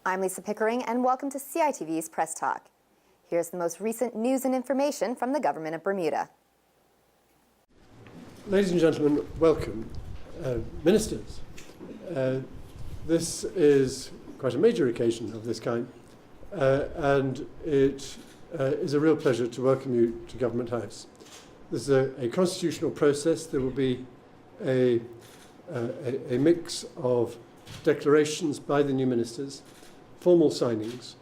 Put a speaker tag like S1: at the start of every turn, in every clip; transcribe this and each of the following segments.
S1: I'm Lisa Pickering, and welcome to CITV's Press Talk. Here's the most recent news and information from the government of Bermuda.
S2: Ladies and gentlemen, welcome. Ministers, this is quite a major occasion of this kind, and it is a real pleasure to welcome you to Government House. This is a constitutional process. There will be a mix of declarations by the new ministers, formal signings,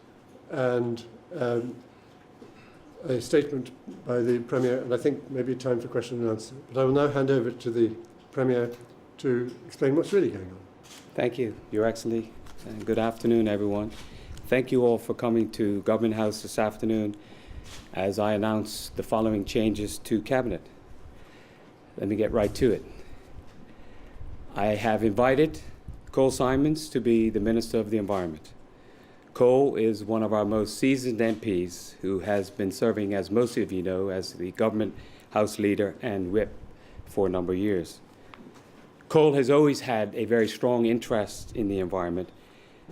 S2: and a statement by the Premier, and I think maybe time for question and answer. But I will now hand over to the Premier to explain what's really going on.
S3: Thank you, Your Excellency, and good afternoon, everyone. Thank you all for coming to Government House this afternoon as I announce the following changes to Cabinet. Let me get right to it. I have invited Cole Simons to be the Minister of the Environment. Cole is one of our most seasoned MPs who has been serving, as most of you know, as the Government House Leader and Whip for a number of years. Cole has always had a very strong interest in the environment,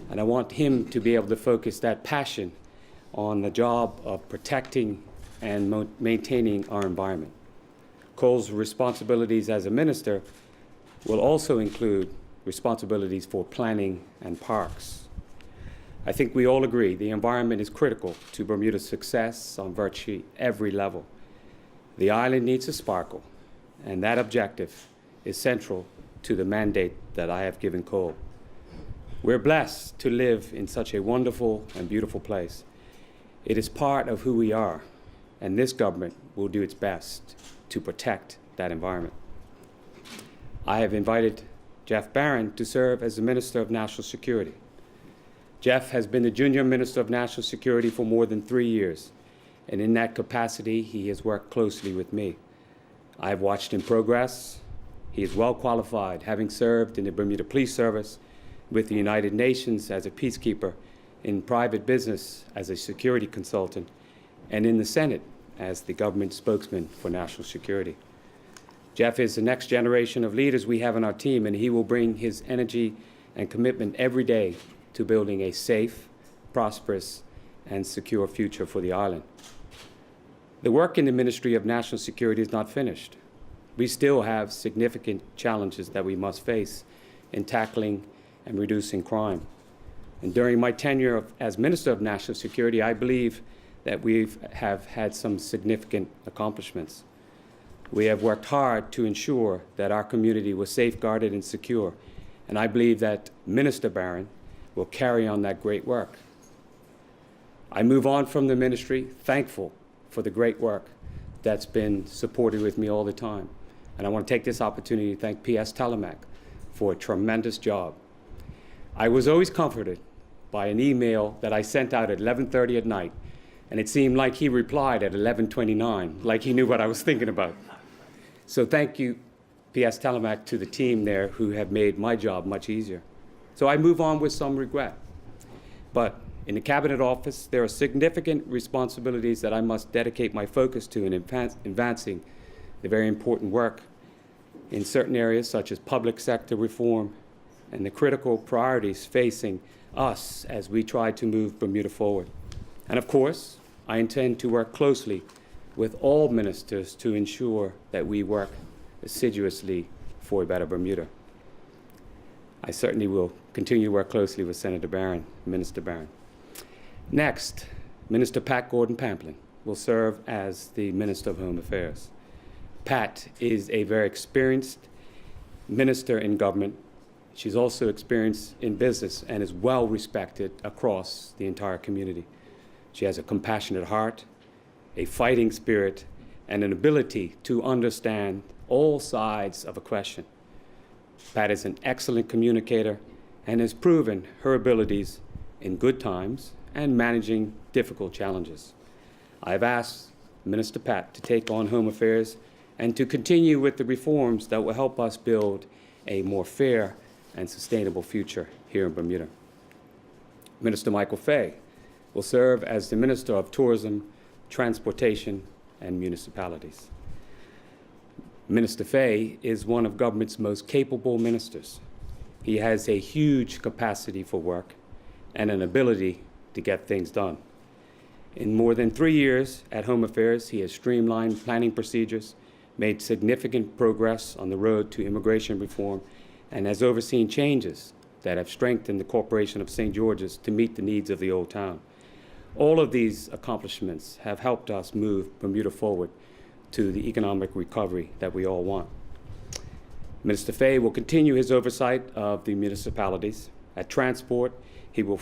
S3: and I want him to be able to focus that passion on the job of protecting and maintaining our environment. Cole's responsibilities as a minister will also include responsibilities for planning and parks. I think we all agree the environment is critical to Bermuda's success on virtually every level. The island needs to sparkle, and that objective is central to the mandate that I have given Cole. We're blessed to live in such a wonderful and beautiful place. It is part of who we are, and this government will do its best to protect that environment. I have invited Jeff Barron to serve as the Minister of National Security. Jeff has been the Junior Minister of National Security for more than 3 years, and in that capacity, he has worked closely with me. I have watched him progress. He is well qualified, having served in the Bermuda Police Service, with the United Nations as a peacekeeper, in private business as a security consultant, and in the Senate as the government spokesman for national security. Jeff is the next generation of leaders we have on our team, and he will bring his energy and commitment every day to building a safe, prosperous, and secure future for the island. The work in the Ministry of National Security is not finished. We still have significant challenges that we must face in tackling and reducing crime. And during my tenure as Minister of National Security, I believe that we have had some significant accomplishments. We have worked hard to ensure that our community was safeguarded and secure, and I believe that Minister Barron will carry on that great work. I move on from the ministry thankful for the great work that's been supported with me all the time. And I want to take this opportunity to thank P.S. Telemac for a tremendous job. I was always comforted by an email that I sent out at 11:30 at night, and it seemed like he replied at 11:29, like he knew what I was thinking about. So thank you, P.S. Telemac, to the team there who have made my job much easier. So I move on with some regret. But in the Cabinet Office, there are significant responsibilities that I must dedicate my focus to in advancing the very important work in certain areas such as public sector reform and the critical priorities facing us as we try to move Bermuda forward. And of course, I intend to work closely with all ministers to ensure that we work assiduously for a better Bermuda. I certainly will continue to work closely with Senator Barron, Minister Barron. Next, Minister Pat Gordon-Pamplin will serve as the Minister of Home Affairs. Pat is a very experienced minister in government. She's also experienced in business and is well respected across the entire community. She has a compassionate heart, a fighting spirit, and an ability to understand all sides of a question. Pat is an excellent communicator and has proven her abilities in good times and managing difficult challenges. I have asked Minister Pat to take on Home Affairs and to continue with the reforms that will help us build a more fair and sustainable future here in Bermuda. Minister Michael Fay will serve as the Minister of Tourism, Transportation, and Municipalities. Minister Fay is one of government's most capable ministers. He has a huge capacity for work, and an ability to get things done. In more than 3 years at Home Affairs, he has streamlined planning procedures, made significant progress on the road to immigration reform, and has overseen changes that have strengthened the Corporation of St. George's to meet the needs of the Old Town. All of these accomplishments have helped us move Bermuda forward to the economic recovery that we all want. Minister Fay will continue his oversight of the municipalities. At Transport, he will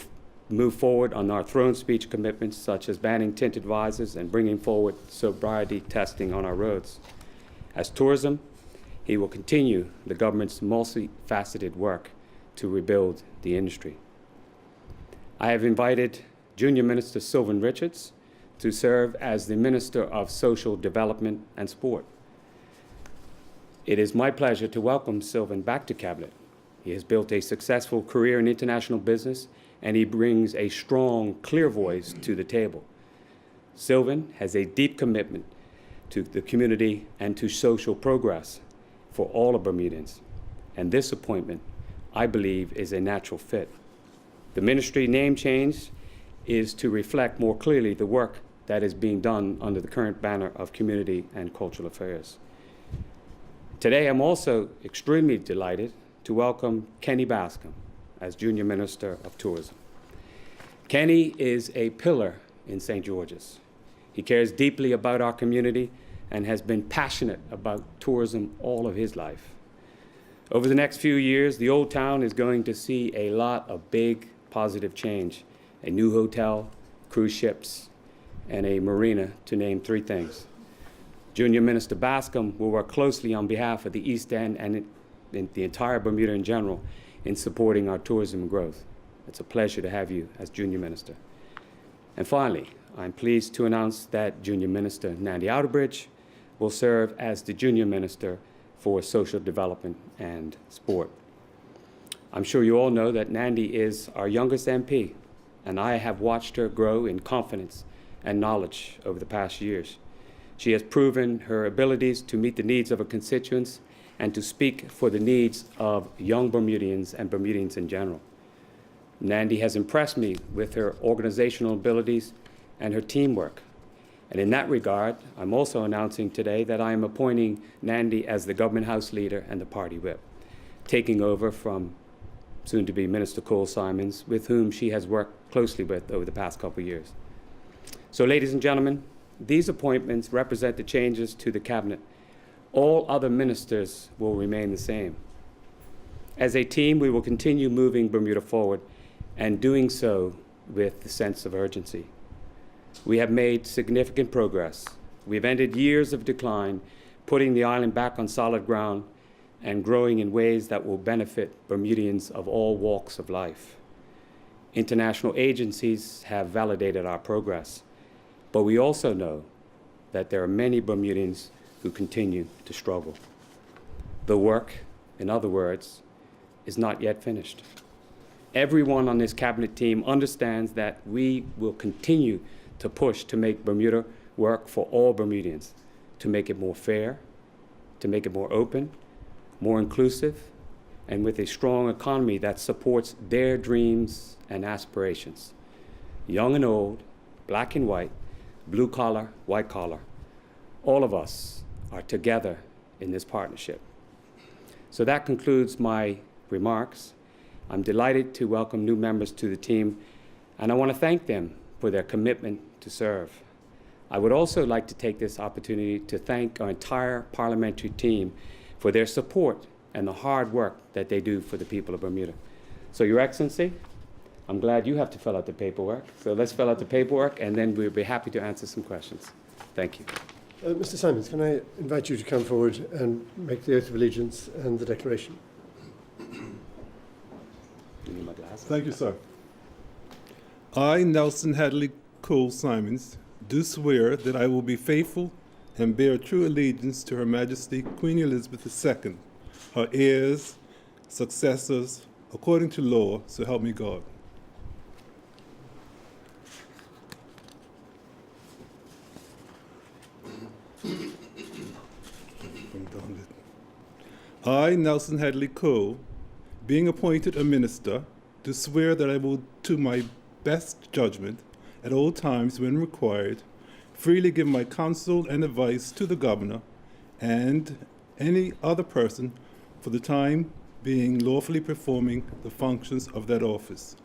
S3: move forward on our throne speech commitments, such as banning tinted visors and bringing forward sobriety testing on our roads. As Tourism, he will continue the government's multifaceted work to rebuild the industry. I have invited Junior Minister Sylvan Richards to serve as the Minister of Social Development and Sport. It is my pleasure to welcome Sylvan back to Cabinet. He has built a successful career in international business, and he brings a strong, clear voice to the table. Sylvan has a deep commitment to the community and to social progress for all of Bermudans, and this appointment, I believe, is a natural fit. The ministry name change is to reflect more clearly the work that is being done under the current banner of Community and Cultural Affairs. Today, I'm also extremely delighted to welcome Kenny Bascom as Junior Minister of Tourism. Kenny is a pillar in St. George's. He cares deeply about our community and has been passionate about tourism all of his life. Over the next few years, the Old Town is going to see a lot of big positive change: a new hotel, cruise ships, and a marina, to name 3 things. Junior Minister Bascom will work closely on behalf of the East End and the entire Bermuda in general in supporting our tourism growth. It's a pleasure to have you as Junior Minister. And finally, I'm pleased to announce that Junior Minister Nandy Outerbridge will serve as the Junior Minister for Social Development and Sport. I'm sure you all know that Nandy is our youngest MP, and I have watched her grow in confidence and knowledge over the past years. She has proven her abilities to meet the needs of her constituents and to speak for the needs of young Bermudians and Bermudians in general. Nandy has impressed me with her organizational abilities and her teamwork. And in that regard, I'm also announcing today that I am appointing Nandy as the Government House Leader and the Party Whip, taking over from soon-to-be Minister Cole Simons, with whom she has worked closely with over the past couple of years. So, ladies and gentlemen, these appointments represent the changes to the Cabinet. All other ministers will remain the same. As a team, we will continue moving Bermuda forward, and doing so with a sense of urgency. We have made significant progress. We've ended years of decline, putting the island back on solid ground and growing in ways that will benefit Bermudians of all walks of life. International agencies have validated our progress, but we also know that there are many Bermudians who continue to struggle. The work, in other words, is not yet finished. Everyone on this Cabinet team understands that we will continue to push to make Bermuda work for all Bermudians, to make it more fair, to make it more open, more inclusive, and with a strong economy that supports their dreams and aspirations. Young and old, black and white, blue collar, white collar, all of us are together in this partnership. So that concludes my remarks. I'm delighted to welcome new members to the team, and I want to thank them for their commitment to serve. I would also like to take this opportunity to thank our entire parliamentary team for their support and the hard work that they do for the people of Bermuda. So, Your Excellency, I'm glad you have to fill out the paperwork. So let's fill out the paperwork, and then we'll be happy to answer some questions. Thank you.
S2: Mr. Simons, can I invite you to come forward and make the oath of allegiance and the declaration?
S3: You need my glasses?
S4: Thank you, sir. I, Nelson Hadley Cole Simons, do swear that I will be faithful and bear true allegiance to Her Majesty Queen Elizabeth II, her heirs, successors, according to law, so help me God. I, Nelson Hadley Cole, being appointed a minister do swear that I will, to my best judgment, at all times when required, freely give my counsel and advice to the governor and any other person for the time being lawfully performing the functions of that office,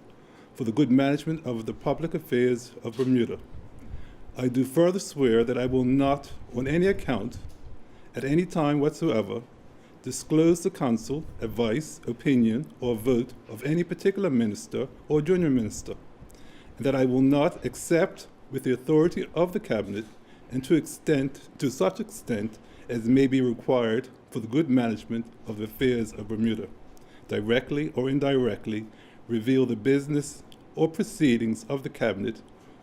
S4: for the good management of the public affairs of Bermuda. I do further swear that I will not, on any account, at any time whatsoever, disclose the counsel, advice, opinion, or vote of any particular minister or junior minister, and that I will not accept with the authority of the Cabinet and to such extent as may be required for the good management of the affairs of Bermuda, directly or indirectly reveal the business or proceedings of the Cabinet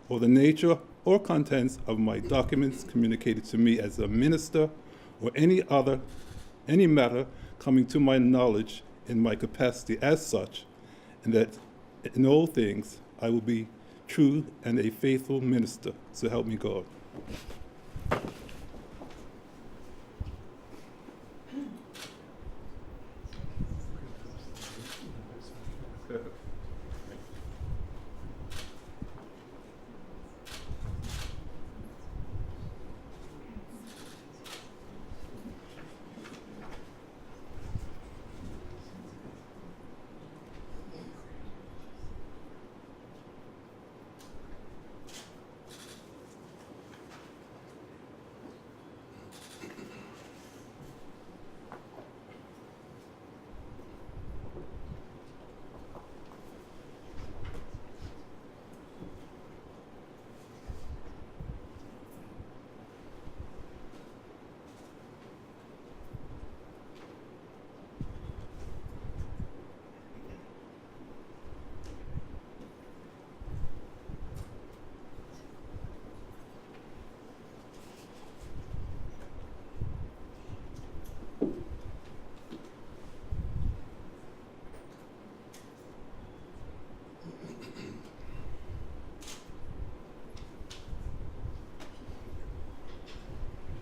S4: or the nature or contents of my documents communicated to me as a minister or any matter coming to my knowledge in my capacity as such, and that in all things I will be true and a faithful minister, so help me God.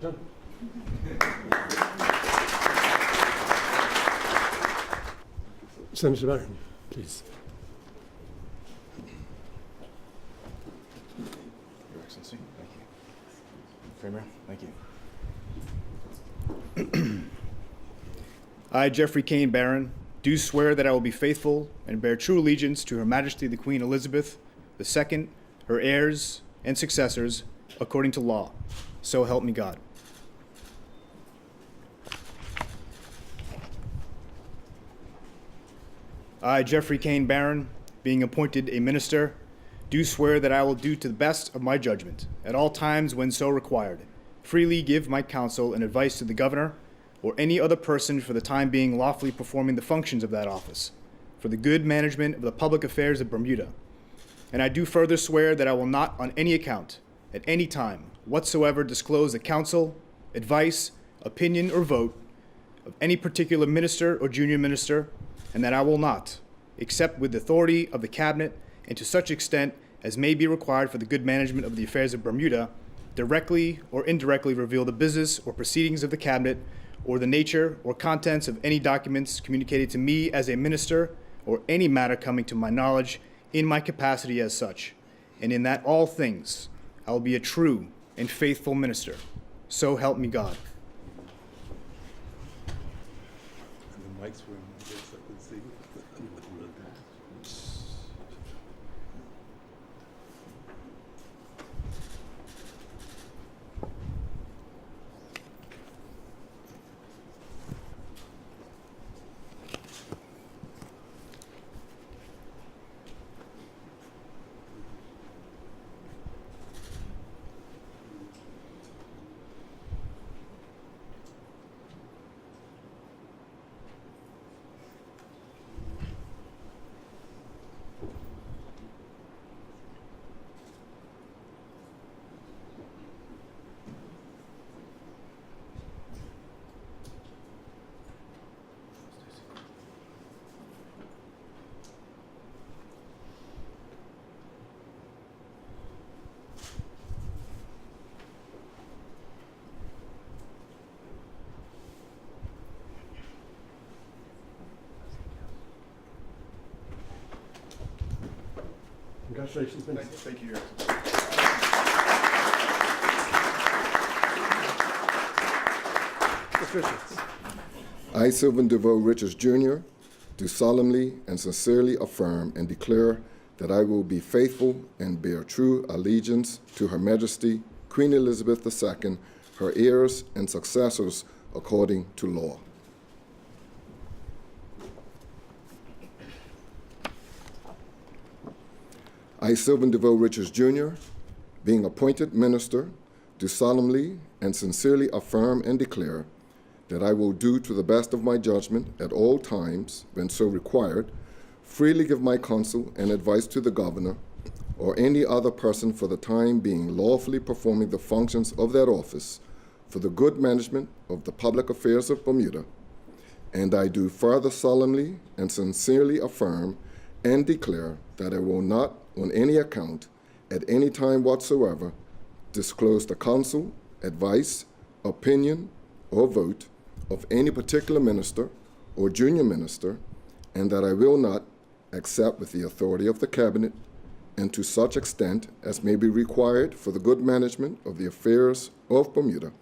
S2: Done. Senator Barron, please.
S5: Your Excellency, thank you. Premier, thank you. I, Jeffrey Kane Barron, do swear that I will be faithful and bear true allegiance to Her Majesty the Queen Elizabeth II, her heirs and successors, according to law. So help me God. I, Jeffrey Kane Barron, being appointed a minister, do swear that I will do to the best of my judgment, at all times when so required, freely give my counsel and advice to the governor or any other person for the time being lawfully performing the functions of that office, for the good management of the public affairs of Bermuda. And I do further swear that I will not on any account, at any time whatsoever, disclose the counsel, advice, opinion, or vote of any particular minister or junior minister, and that I will not, except with the authority of the Cabinet and to such extent as may be required for the good management of the affairs of Bermuda, directly or indirectly reveal the business or proceedings of the Cabinet or the nature or contents of any documents communicated to me as a minister or any matter coming to my knowledge in my capacity as such, and in that all things I will be a true and faithful minister. So help me God.
S4: And the mics were, I guess I could see.
S2: Congratulations, Minister.
S5: Thank you, Your Excellency.
S2: Mr. Richards.
S6: I, Sylvan DeVoe Richards Jr., do solemnly and sincerely affirm and declare that I will be faithful and bear true allegiance to Her Majesty Queen Elizabeth II, her heirs and successors according to law. I, Sylvan DeVoe Richards Jr., being appointed minister, do solemnly and sincerely affirm and declare that I will do to the best of my judgment at all times, when so required, freely give my counsel and advice to the governor or any other person for the time being lawfully performing the functions of that office for the good management of the public affairs of Bermuda. And I do further solemnly and sincerely affirm and declare that I will not, on any account, at any time whatsoever, disclose the counsel, advice, opinion, or vote of any particular minister or junior minister, and that I will not, except with the authority of the Cabinet, and to such extent as may be required for the good management of the affairs of Bermuda,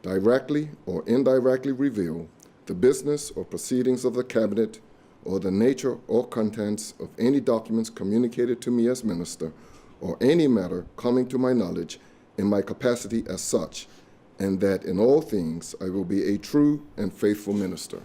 S6: directly or indirectly reveal the business or proceedings of the Cabinet or the nature or contents of any documents communicated to me as minister or any matter coming to my knowledge in my capacity as such, and that in all things I will be a true and faithful minister.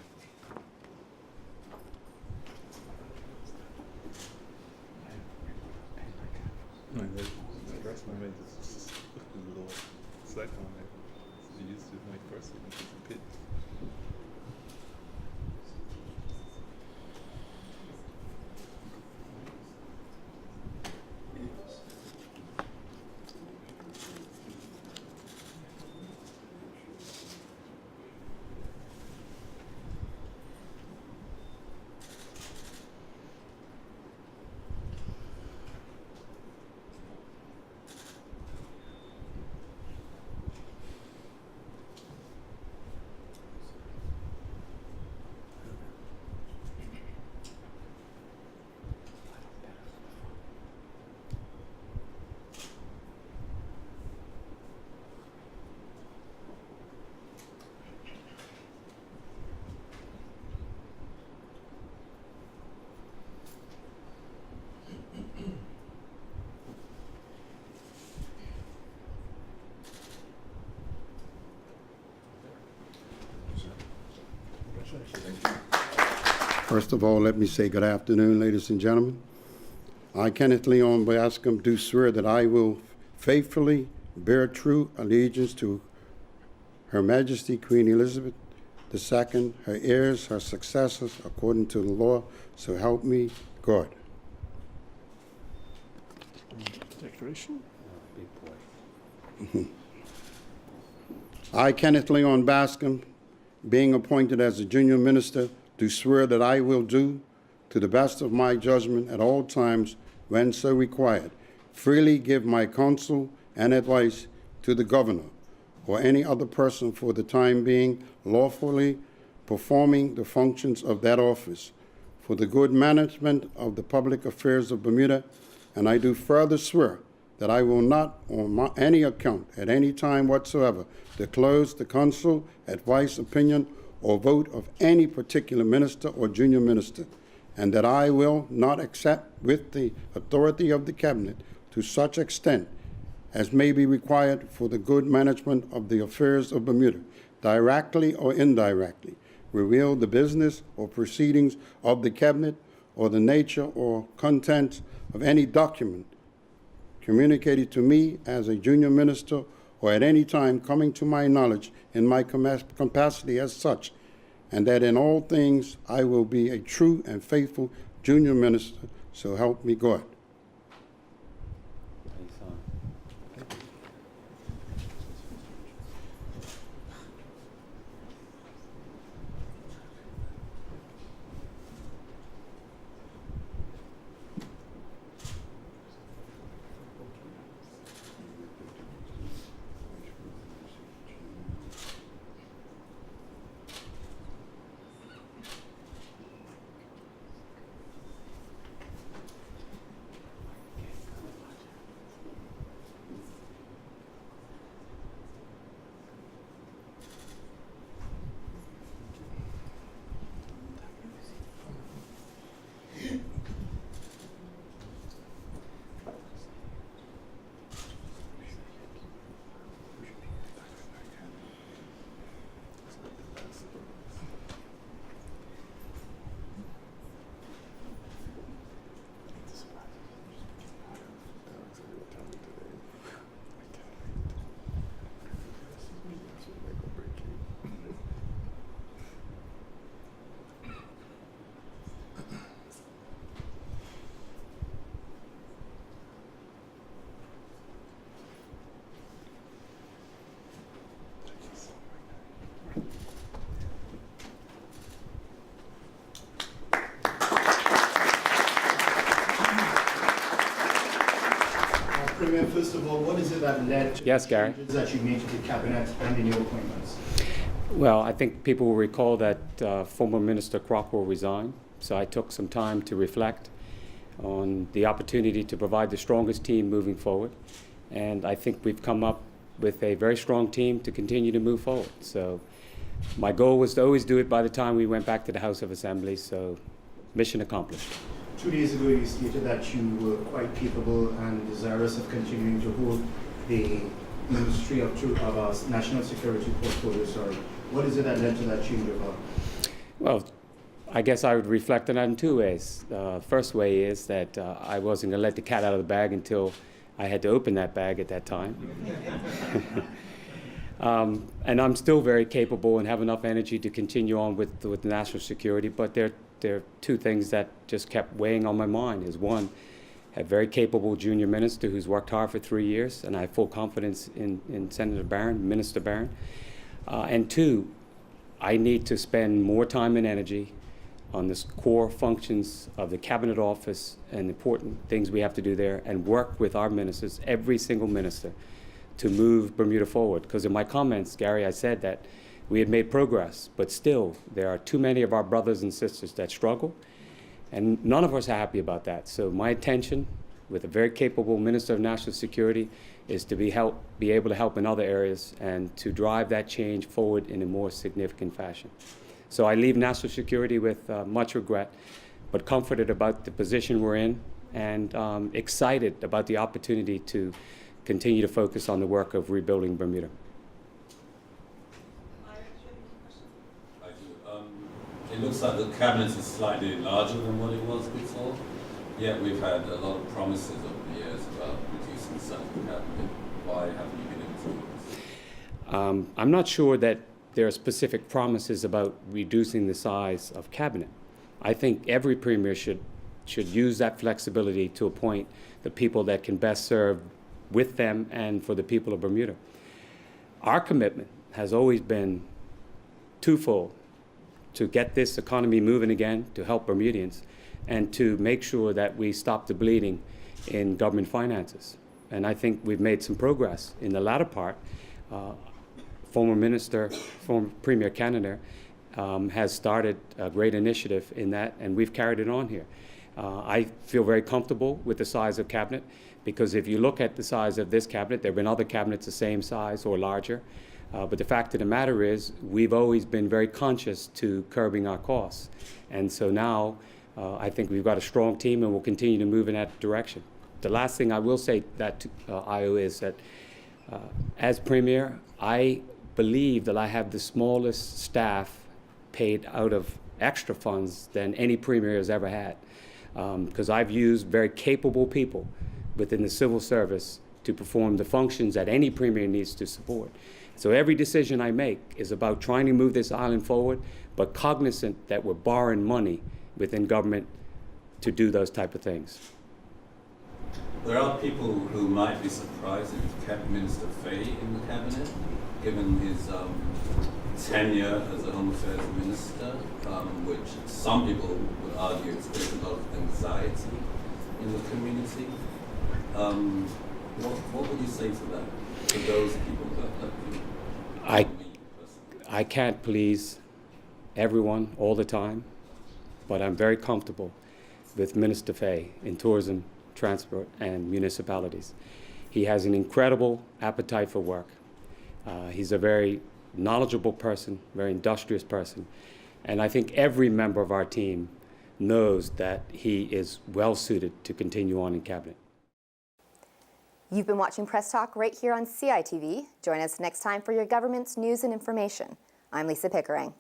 S7: First of all, let me say good afternoon, ladies and gentlemen. I, Kenneth Leon Bascom, do swear that I will faithfully bear true allegiance to Her Majesty Queen Elizabeth II, her heirs, her successors, according to the law, so help me God.
S2: Declaration.
S7: I, Kenneth Leon Bascom, being appointed as a junior minister, do swear that I will do, to the best of my judgment at all times, when so required, freely give my counsel and advice to the governor or any other person for the time being lawfully performing the functions of that office for the good management of the public affairs of Bermuda, and I do further swear that I will not, on any account, at any time whatsoever, disclose the counsel, advice, opinion, or vote of any particular minister or junior minister, and that I will not accept with the authority of the Cabinet to such extent as may be required for the good management of the affairs of Bermuda, directly or indirectly, reveal the business or proceedings of the Cabinet or the nature or contents of any document communicated to me as a junior minister or at any time coming to my knowledge in my capacity as such, and that in all things I will be a true and faithful junior minister, so help me God.
S5: first of all, what is it that led to
S3: Yes,
S5: the
S3: Gary.
S5: changes that you made to the cabinet and the new appointments?
S3: Well, I think people will recall that former Minister Crocker resigned, so I took some time to reflect on the opportunity to provide the strongest team moving forward. And I think we've come up with a very strong team to continue to move forward. So my goal was to always do it by the time we went back to the House of Assembly, so mission accomplished.
S5: 2 days ago, you stated that you were quite capable and desirous of continuing to hold the Ministry of National Security portfolio. Sorry. What is it that led to that change of heart?
S3: Well, I guess I would reflect on that in two ways. First way is that I wasn't going to let the cat out of the bag until I had to open that bag at that time. And I'm still very capable and have enough energy to continue on with national security, but there are two things that just kept weighing on my mind. Is one, a very capable junior minister who's worked hard for 3 years, and I have full confidence in Senator Barron, Minister Barron. And two, I need to spend more time and energy on the core functions of the Cabinet Office and important things we have to do there, and work with our ministers, every single minister, to move Bermuda forward. Because in my comments, Gary, I said that we had made progress, but still there are too many of our brothers and sisters that struggle, and none of us are happy about that. So my intention with a very capable Minister of National Security is to be able to help in other areas and to drive that change forward in a more significant fashion. So I leave national security with much regret, but comforted about the position we're in, and excited about the opportunity to continue to focus on the work of rebuilding Bermuda.
S8: I do. It looks like the cabinet is slightly larger than what it was before, yet we've had a lot of promises over the years about reducing the size of the cabinet. Why haven't you been able to do this?
S3: I'm not sure that there are specific promises about reducing the size of cabinet. I think every premier should use that flexibility to appoint the people that can best serve with them and for the people of Bermuda. Our commitment has always been twofold: to get this economy moving again, to help Bermudians, and to make sure that we stop the bleeding in government finances. And I think we've made some progress in the latter part. Former Premier Canada has started a great initiative in that, and we've carried it on here. I feel very comfortable with the size of cabinet, because if you look at the size of this cabinet, there have been other cabinets the same size or larger. But the fact of the matter is, we've always been very conscious to curbing our costs. And so now I think we've got a strong team, and we'll continue to move in that direction. The last thing I will say that Io is that as Premier, I believe that I have the smallest staff paid out of extra funds than any Premier has ever had, because I've used very capable people within the civil service to perform the functions that any Premier needs to support. So every decision I make is about trying to move this island forward, but cognizant that we're borrowing money within government to do those type of things.
S8: There are people who might be surprised if you've kept Minister Fay in the cabinet, given his tenure as a Home Affairs Minister, which some people would argue has created a lot of anxiety in the community. What would you say to that, to those people that you?
S3: I can't please everyone all the time, but I'm very comfortable with Minister Fay in tourism, transport, and municipalities. He has an incredible appetite for work. He's a very knowledgeable person, very industrious person, and I think every member of our team knows that he is well suited to continue on in cabinet.
S1: You've been watching Press Talk right here on CITV. Join us next time for your government's news and information. I'm Lisa Pickering.